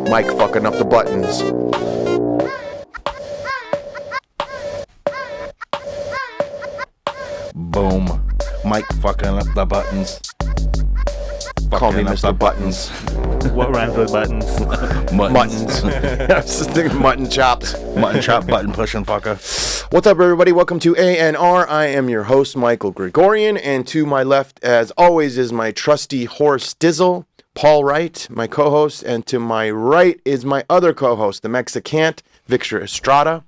Mike fucking up the buttons. Boom. Mike fucking up the buttons. Call me Mr. Buttons. What rhymes with buttons? Muttons. I was just thinking mutton chops. Mutton chop, button pushing fucker. What's up, everybody? Welcome to ANR. I am your host, Michael Gregorian, and to my left, as always, is my trusty horse Dizzle, Paul Wright, my co-host, and to my right is my other co-host, the Mexicant, Victor Estrada.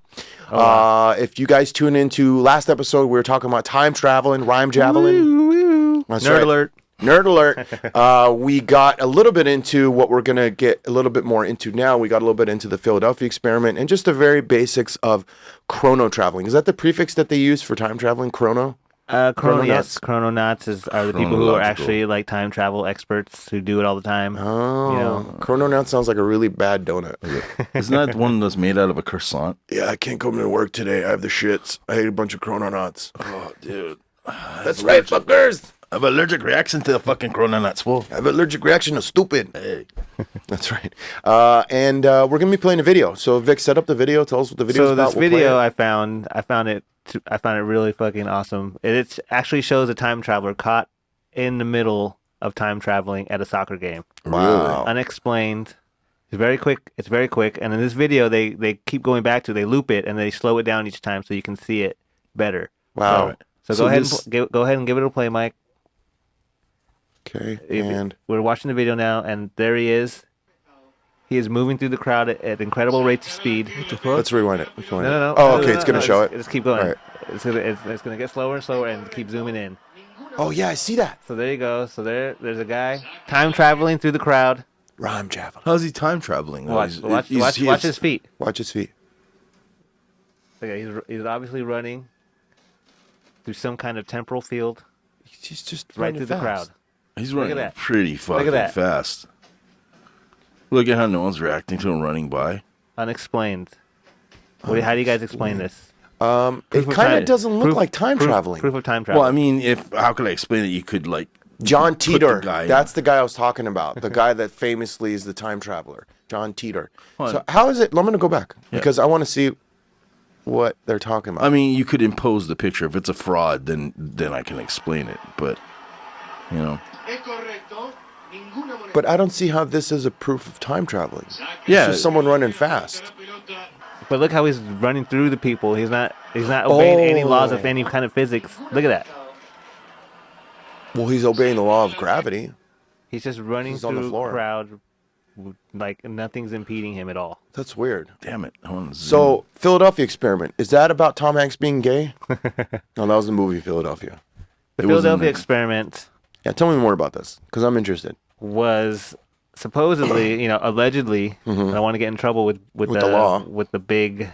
If you guys tune into last episode, we were talking about time traveling, rhyme javelin. That's Nerd right. alert. Nerd alert. We got a little bit into what we're going to get a little bit more into now. We got a little bit into the Philadelphia experiment and just the very basics of chrono traveling. Is that the prefix that they use for time traveling? Chrono? Yes. Chrononauts are the people who are Chronological. actually like time travel experts who do it all the time. Oh, You know. Chrononaut sounds like a really bad donut. Isn't that one that's made out of a croissant? Yeah, I can't come to work today. I have the shits. I ate a bunch of chrononauts. Oh, dude. That's right, fuckers. I have an allergic reaction to the fucking Chrononauts. Whoa. I have an allergic reaction to stupid. Hey. That's right. And we're going to be playing a video. So, Vic, set up the video. Tell us what the video is So about. this We'll play video it. I found it really fucking awesome. It actually shows a time traveler caught in the middle of time traveling at a soccer game. Wow. Unexplained. It's very quick. And in this video, they keep going back to. They loop it and they slow it down each time so you can see it better. Wow. So So go ahead. this- Go ahead and give it a play, Mike. Okay. And We're watching the video now, and there he is. He is moving through the crowd at incredible rates of speed. let's rewind it. No. Oh, okay. It's going to show it. Just keep going. All right. It's gonna get slower and slower, and keep zooming in. Oh, yeah. I see that. So there you go. So there's a guy time traveling through the crowd. Rhyme javelin. How's he time traveling? though? Watch He's- his feet. Watch his feet. Okay, he's obviously running through some kind of temporal field He's just right running through the fast. crowd. He's Look at running that. pretty fucking that. fast. Look at how no one's reacting to him running by. Unexplained. How do you guys explain this? It of kind of time- doesn't look proof- like time proof- traveling. Proof of time travel. Well, I mean, how could I explain it? You could, like, John put the Teeter. guy in. That's the guy I was talking about. The guy that famously is the time traveler. John Teeter. What? So how is it? I'm going to go back because I want to see what they're talking about. I mean, you could impose the picture. If it's a fraud, then I can explain it. But, you know. But I don't see how this is a proof of time traveling. Yeah. It's just someone running fast. But look how he's running through the people. He's not obeying any laws of any kind of physics. Look at that. Well, he's obeying the law of gravity. He's just running He's on the through floor. the crowd like nothing's impeding him at all. That's weird. Damn it. I wanna zoom. So, Philadelphia experiment. Is that about Tom Hanks being gay? No, that was the movie Philadelphia. The It wasn't Philadelphia there. experiment Yeah, tell me more about this because I'm interested. was supposedly, allegedly. I don't want to get in trouble with the law. with the big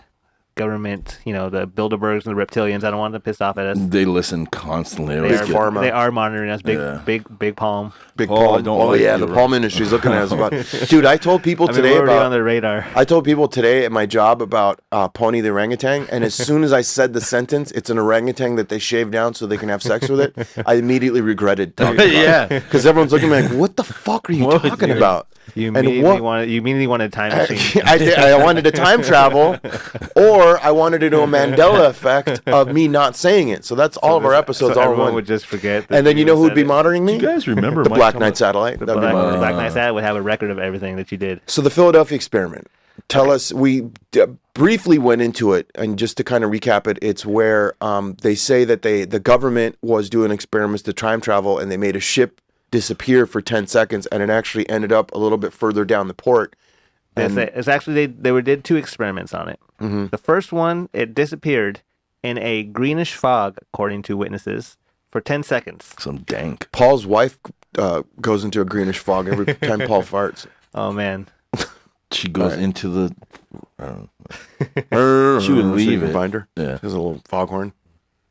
government, the Bilderbergs and the reptilians. I don't want them pissed off at us. They listen constantly. I They always are, get- pharma. they are monitoring us. Yeah. Big palm. Big Oh, palm. I don't Oh like yeah, you, the right? palm industry's looking at us about. Dude, I told people I mean, today we're already about. on their radar. I told people today at my job about Pony the orangutan, and as soon as I said the sentence, it's an orangutan that they shave down so they can have sex with it, I immediately regretted talking about Yeah. because everyone's looking at me like, what the fuck are you What? talking about? You And immediately what- wanted a time machine. I wanted to time travel, or I wanted to do a Mandela effect of me not saying it. So that's all of our episodes, so all in everyone one. would just forget. that And then you know who'd be said it. monitoring me? You guys remember The Mike Black coming- Knight satellite. The That'd be Black, my- Black Knight Sad would have a record of everything that you did. So the Philadelphia experiment. Tell us. We briefly went into it, and just to kind of recap it, it's where they say that the government was doing experiments to time travel, and they made a ship disappear for 10 seconds, and it actually ended up a little bit further down the port. And It's actually they did two experiments on it. Mm-hmm. The first one, it disappeared in a greenish fog, according to witnesses, for 10 seconds. Some dank. Paul's wife goes into a greenish fog every time Paul farts. Oh man, She goes Right. into the. She would so you leave can it. find her. Yeah. There's a little foghorn.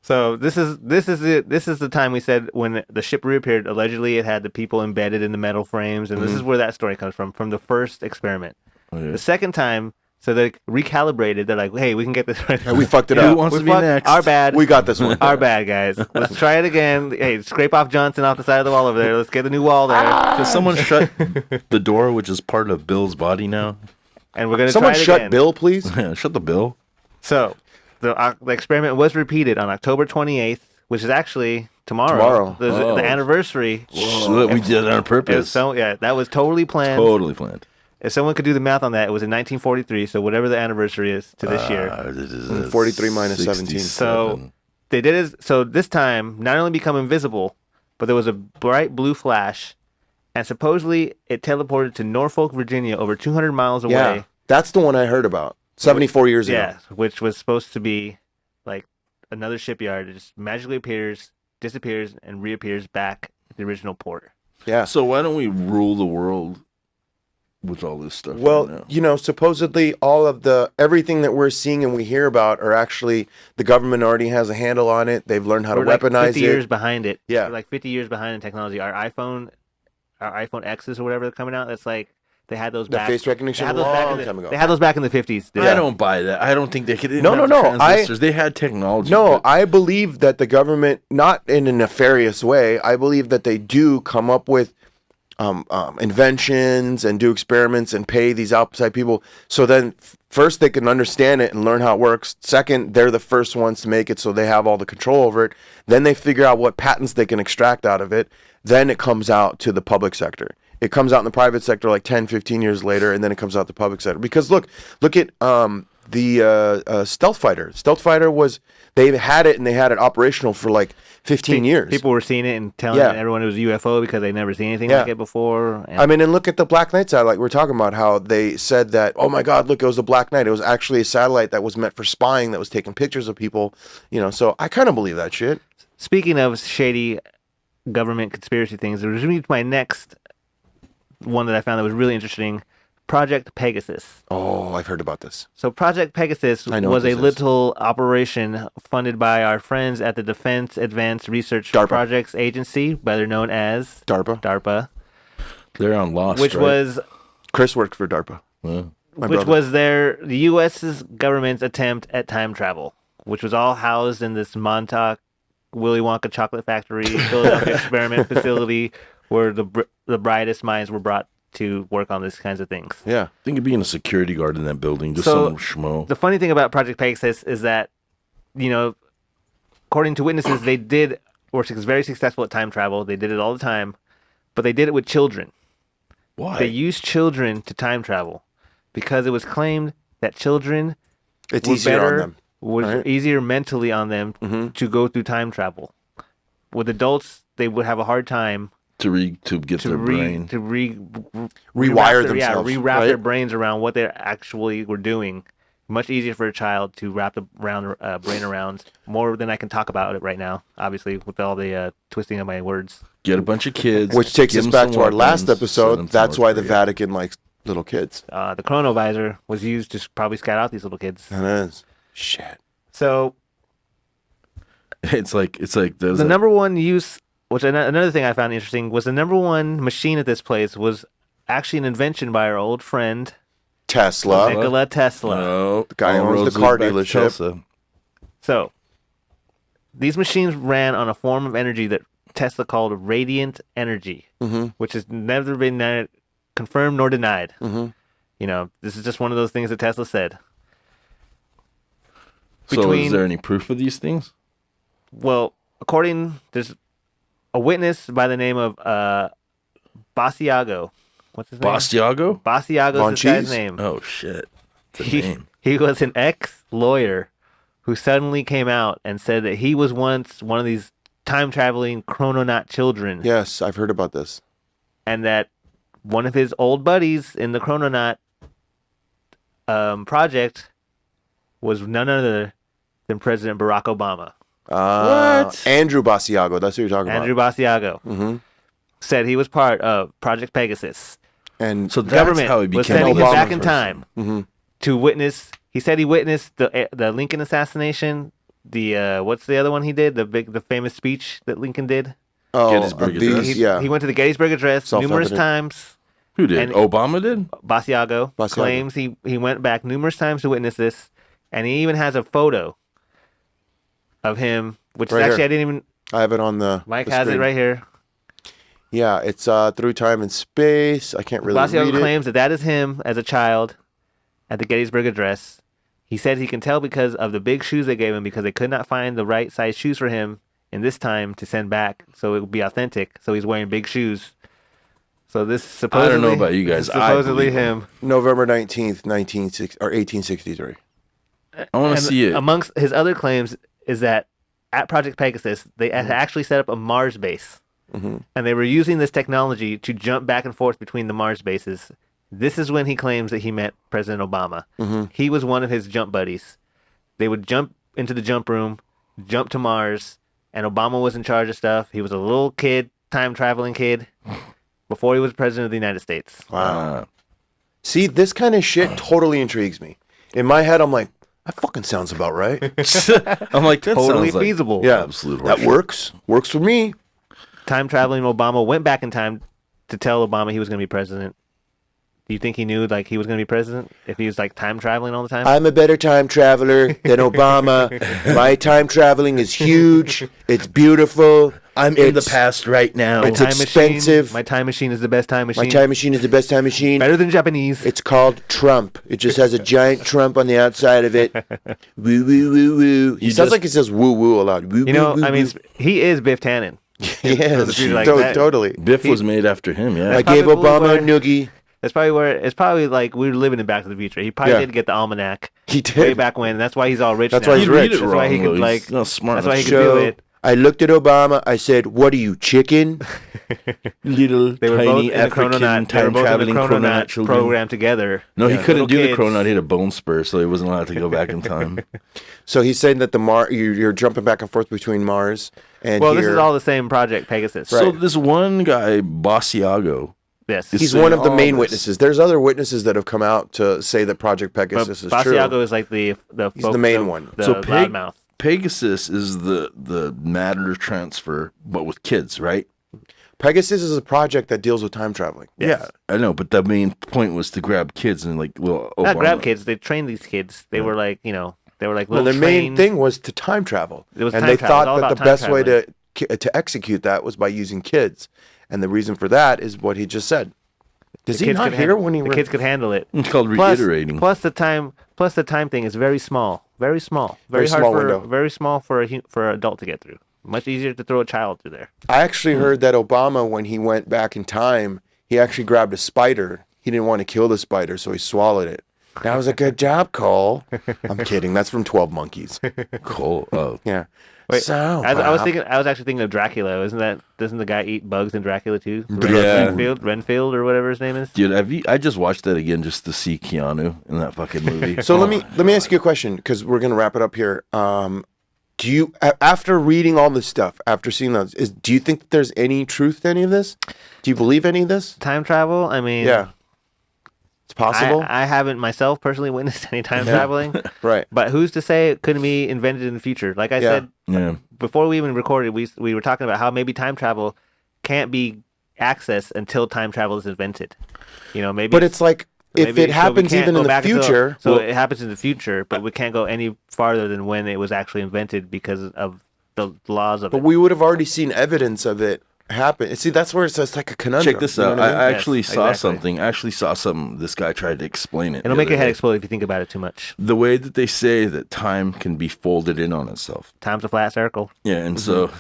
So this is it. This is the time we said when the ship reappeared. Allegedly, it had the people embedded in the metal frames, and this is where that story comes from the first experiment. Okay. The second time, So they recalibrated. They're like, hey, we can get this right. And we fucked it Who up. wants We to be fucked- next? Our bad. We got this one. Our bad, guys. Let's try it again. Hey, scrape off Johnson off the side of the wall over there. Let's get the new wall there. Does someone shut the door, which is part of Bill's body now? And we're gonna Someone try it shut again. Bill, please. Shut the bill. So the experiment was repeated on October 28th, which is actually tomorrow. Oh. The anniversary. So we did it on purpose. That was totally planned. Totally planned. If someone could do the math on that, it was in 1943. So whatever the anniversary is to this year. This is 43 minus 17. So they did it. So this time, not only become invisible, but there was a bright blue flash, and supposedly it teleported to Norfolk, Virginia, over 200 miles away. Yeah, that's the one I heard about 74 years ago. Yeah, which was supposed to be like another shipyard. It just magically appears, disappears, and reappears back at the original port. Yeah. So why don't we rule the world with all this stuff? Well, right now? you know, supposedly all of everything that we're seeing and we hear about are actually the government already has a handle on it. They've learned how We're to like weaponize 50 it. years behind it. Yeah. We're like 50 years behind in technology. Our iPhone X's or whatever are coming out. That's like they had those The back. face recognition They had a those back long in time the, ago. They had those back in the 50s. dude. I don't buy that. I don't think they could. No. Transistors. They had technology. No, but I believe that the government, not in a nefarious way, I believe that they do come up with inventions and do experiments and pay these outside people. So then first they can understand it and learn how it works. Second, they're the first ones to make it, so they have all the control over it. Then they figure out what patents they can extract out of it. Then it comes out to the public sector. It comes out in the private sector like 10, 15 years later, and then it comes out the public sector. Because look at the stealth fighter. Stealth fighter was, they had it and they had it operational for like 15 years. People were seeing it and telling everyone it was a UFO because they never seen anything like it before. And I mean, and look at the Black Knight satellite. We're talking about how they said that, oh my God, look, it was a Black Knight. It was actually a satellite that was meant for spying, that was taking pictures of people. You know, so I kind of believe that shit. Speaking of shady government conspiracy things, it was my next one that I found that was really interesting. Project Pegasus. Oh, I've heard about this. So Project Pegasus I know was what a this is. little operation funded by our friends at the Defense Advanced Research DARPA. Projects Agency, better known as DARPA. they're on Lost, which right? was Chris worked for DARPA. Yeah. My which brother. was the U.S.'s government's attempt at time travel, which was all housed in this Montauk Willy Wonka chocolate factory, Philadelphia experiment facility, where the brightest minds were brought to work on these kinds of things. Yeah. Think of being a security guard in that building, just So, some schmo. The funny thing about Project Pegasus is that, you know, according to witnesses, they were very successful at time travel. They did it all the time, but they did it with children. Why? They used children to time travel because it was claimed that children It's were easier on better, them. was right? easier mentally on them Mhm. to go through time travel. With adults, they would have a hard time to get their brain. Rewire rewrap themselves, rewrap right? their brains around what they actually were doing. Much easier for a child to wrap the brain around, more than I can talk about it right now, obviously, with all the twisting of my words. Get a bunch of kids. Which takes give us them back some to our last weapons, send episode. them to That's North why the Korea. Vatican likes little kids. The chronovisor was used to probably scout out these little kids. That is. Shit. So It's like there's the number one use, which another thing I found interesting, was the number one machine at this place was actually an invention by our old friend Tesla. Nikola Tesla. No, The guy who all owns the roads car lead back to dealership. Tulsa. So these machines ran on a form of energy that Tesla called radiant energy, which has never been confirmed nor denied. Mm-hmm. You know, this is just one of those things that Tesla said. So is there any proof of these things? Well, there's a witness by the name of Basiago. What's his name? Bastiago? Basiago Von is this guy's Cheese? name. Oh shit. It's a He, name. he was an ex-lawyer who suddenly came out and said that he was once one of these time-traveling chrononaut children, Yes, I've heard about this. and that one of his old buddies in the chrononaut project was none other than President Barack Obama. What? Andrew Basiago. That's who you're talking Andrew Basiago Mm-hmm. said he was part of Project Pegasus. And So The that's government how he was became sending him Obama's back in person. time Mhm. to witness. He said he witnessed the Lincoln assassination. The what's the other one he did? The famous speech that Lincoln did. oh, Gettysburg Address. these, yeah. He went to the Gettysburg Address numerous Self-evident. times, Who did? And Obama did? Basiago Basiago. claims he went back numerous times to witness this, and he even has a photo of him, which Right is actually here. I didn't even. I have it on the. Mike the has screen. it right here. Yeah, it's Through Time and Space. I can't really Basiago read it. claims that is him as a child at the Gettysburg Address. He said he can tell because of the big shoes they gave him because they could not find the right size shoes for him in this time to send back, so it would be authentic. So he's wearing big shoes. So this supposedly. I don't know about you guys. This is supposedly I believe him. November 19th, 1863. I want And to see it. Amongst his other claims is that at Project Pegasus, they had actually set up a Mars base. Mm-hmm. And they were using this technology to jump back and forth between the Mars bases. This is when he claims that he met President Obama. Mm-hmm. He was one of his jump buddies. They would jump into the jump room, jump to Mars, and Obama was in charge of stuff. He was a little kid, time-traveling kid, before he was president of the United States. Wow. See, this kind of shit totally intrigues me. In my head, I'm like, that fucking sounds about right. I'm like, that Totally sounds like feasible. Yeah, absolute that horseshit. works. Works for me. Time-traveling Obama went back in time to tell Obama he was going to be president. Do you think he knew like he was going to be president if he was like time traveling all the time? I'm a better time traveler than Obama. My time traveling is huge. It's beautiful. I'm in the It's- past right now. it's Time expensive. Machine, my time machine is the best time machine. My time machine is the best time machine. Better than Japanese. It's called Trump. It just has a giant Trump on the outside of it. Woo woo woo woo. He You sounds just- like he says woo woo a lot. Woo, You know, woo, woo, I mean, woo. he is Biff Tannen. Yes, the future like to- that. totally. Biff was made after him, yeah. I gave probably Obama where- a noogie. That's probably where it's probably like we were living in Back to the Future. He probably Yeah. did get the almanac He way did. back when. That's why he's all rich. That's now. why he's You read rich. it That's why he wrong, could though. like. He's not smart That's why he enough could do So it. I looked at Obama. I said, "What are you, chicken?" Little They were both tiny in the African Chrononaut. They were time both in the traveling Chrononaut chrononaut children. program together. No, he Yeah. couldn't Little do the kids. chrononaut. He had a bone spur, so he wasn't allowed to go back in time. So he's saying that you're jumping back and forth between Mars and Well, here. this is all the same Project Pegasus. So Right. this one guy, Basiago, Yes. He's He's saying one of the all main this. witnesses. There's other witnesses that have come out to say that Project But Pegasus is Basiago true. is like the He's the main one. The So loudmouth. Pegasus is the matter transfer, but with kids, right? Pegasus is a project that deals with time traveling. Yeah, I know, but the main point was to grab kids and like little. Not grab Obama. kids. They trained these kids. They were like, they were like Well, little their main trained- thing was to time travel. It was and time they travel. It was all thought that about the time best way traveling. to execute that was by using kids. And the reason for that is what he just said. Does The he kids not could hear handle- when he the kids could handle it. It's called Plus reiterating. the time thing is very small, very small, Very hard small for window. very small for for an adult to get through. Much easier to throw a child through there. I actually heard that Obama, when he went back in time, he actually grabbed a spider. He didn't want to kill the spider, so he swallowed it. That was a good job, Cole. I'm kidding. That's from 12 Monkeys. Cole. Oh, Yeah. Wait, So, I was Bob, thinking. I was actually thinking of Dracula. Doesn't the guy eat bugs in Dracula too? Yeah. Renfield or whatever his name is. dude, I just watched that again just to see Keanu in that fucking movie. So let me ask you a question, because we're gonna wrap it up here. Do you, after reading all this stuff, after seeing those, do you think that there's any truth to any of this? Do you believe any of this? Time travel. I mean, Yeah, it's possible. I haven't myself personally witnessed any time traveling, Right. but who's to say it couldn't be invented in the future? Like I Yeah. said Yeah. before we even recorded, we were talking about how maybe time travel can't be accessed until time travel is invented. Maybe. But it's like, if maybe- it so we happens can't even go in the back until- future, so well, it happens in the future, but we can't go any farther than when it was actually invented because of the laws of but it. we would have already seen evidence of it happen. See, that's where it's like a conundrum. Check this you know out. what I mean? I Yes, actually saw exactly. something. I actually saw something. This guy tried to explain it. It'll the make your other head day. explode if you think about it too much. The way that they say that time can be folded in on itself. Time's a flat circle. Yeah, and so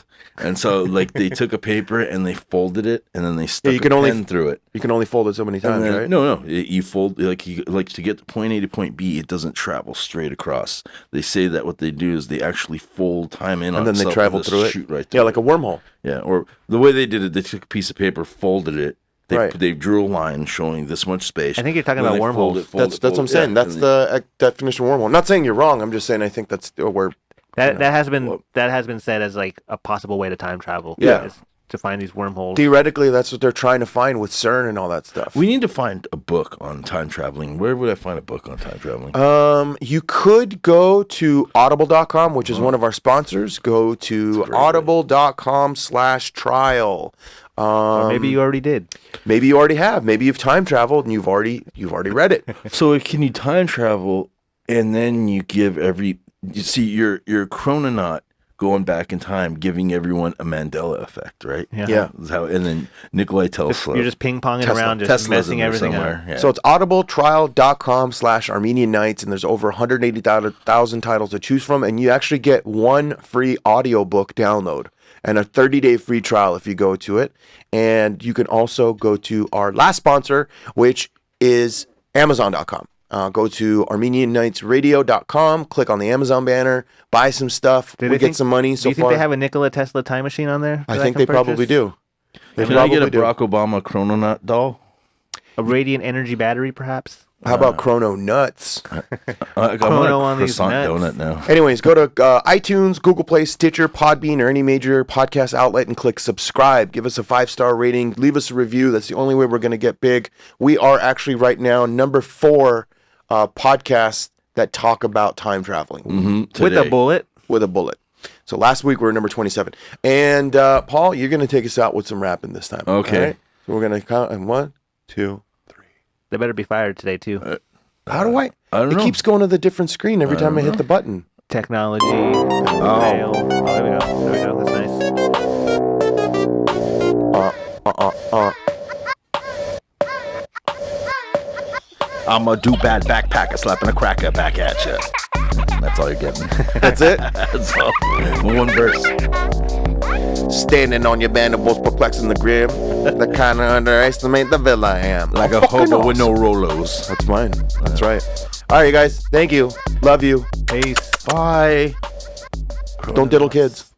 like they took a paper and they folded it and then they stuck you a can only- pen through it. You can only fold it so many And times, then, right? No, you fold like to get to point A to point B. It doesn't travel straight across. They say that what they do is they actually fold time in on And then they itself travel with a through it. Shoot right Yeah, through like a wormhole. Yeah, or the way they did it, they took a piece of paper, folded it. Right. They drew a line showing this much space. I think you're talking then about they fold wormholes. it, fold That's it, what I'm fold it. saying. Yeah, That's and the definition of wormhole. Not saying you're wrong. I'm just saying I think that's where. That has been said as like a possible way to time travel. Yeah. is to find these wormholes. Theoretically, that's what they're trying to find with CERN and all that stuff. We need to find a book on time traveling. Where would I find a book on time traveling? You could go to audible.com, which is one of our sponsors. Go to audible.com/trial. Or maybe you already did. Maybe you already have. Maybe you've time traveled and you've already read it. So can you time travel and then you give you see you're a chrononaut going back in time, giving everyone a Mandela effect, right? Yeah. That's how, and then Nikolai Tesla. You're just ping-ponging Tesla. around, just Tesla's in messing there everything up. somewhere. Yeah. So it's audibletrial.com/Armenian Nights, and there's over 180,000 titles to choose from, and you actually get one free audiobook download and a 30-day free trial if you go to it. And you can also go to our last sponsor, which is Amazon.com. Go to ArmenianNightsRadio.com, click on the Amazon banner, buy some stuff. We get some money so far. Do you think far. they have a Nikola Tesla time machine on there? I think they probably do. Can I get a Barack Obama chrononaut doll? A radiant energy battery, perhaps? How about Chrono Nuts? I Chrono want on a these croissant nuts. donut now. Anyways, go to iTunes, Google Play, Stitcher, Podbean, or any major podcast outlet and click subscribe. Give us a 5-star rating. Leave us a review. That's the only way we're going to get big. We are actually right now number 4 podcasts that talk about time traveling. Mm-hmm, with a bullet. With a bullet. So last week we were number 27. And Paul, you're going to take us out with some rapping this time. Okay. All right? So we're going to count in 1, 2, 3. They better be fired today, too. How do I? I don't know. It keeps going to the different screen every time I hit the button. Technology. Fail. Oh, there we go. There we go. That's nice. I'ma do bad backpacker slapping a cracker back at you. That's all you're getting. That's it? That's all. One verse. Standing on your mandibles, perplexing the grim. The kind of underestimate the villain I am. Like a fucking hobo with no awesome. Rolos. That's mine. That's right. All right, you guys. Thank you. Love you. Peace. Bye. Don't diddle kids.